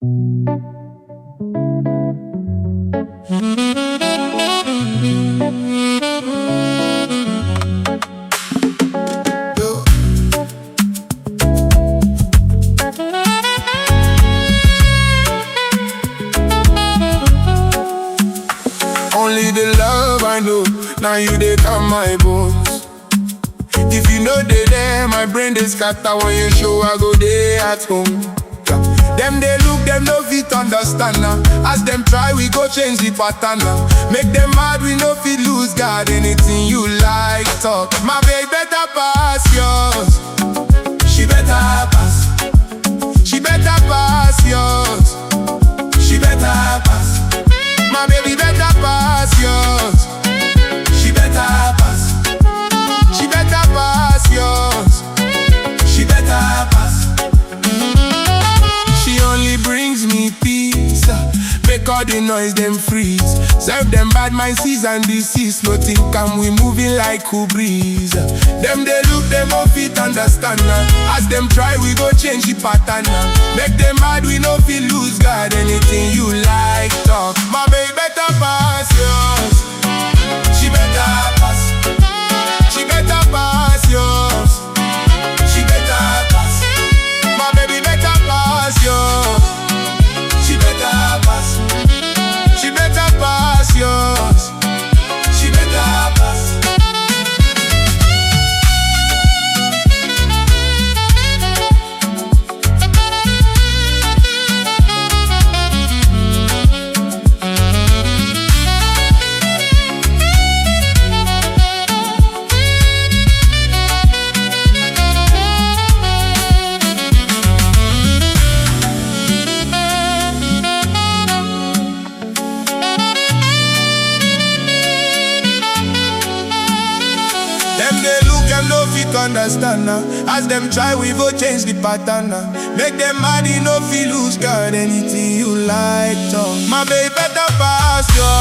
Only the love I know, now you they calm my bones. If you know they there, my brain they scatter. When you show, I go there at home. Them they look, them no fit understand now. As them try, we go change the pattern now. Make them mad, we no fit lose God. Anything you like, talk. My baby better pass yours. She better pass. She better pass yours. She better pass. My baby better pass yours. She better pass. She better pass yours. She better pass. She only brings me peace. Make all the noise them freeze. Serve them bad mind seas and disease. No think I'm we moving like cool breeze. Them they look, them all fit understand now. As them try, we go change the pattern now. Make them mad, we no feel lose God. Anything you like, talk. My baby better pass yours. She better pass. She better pass yours. She better pass. My baby better pass yours. She better pass. She better pass yours. She better pass. Them they look, them no fit understand now. As them try, we go change the pattern now. Make them mad, you no feel lose God. Anything you like, talk. My baby better pass yours.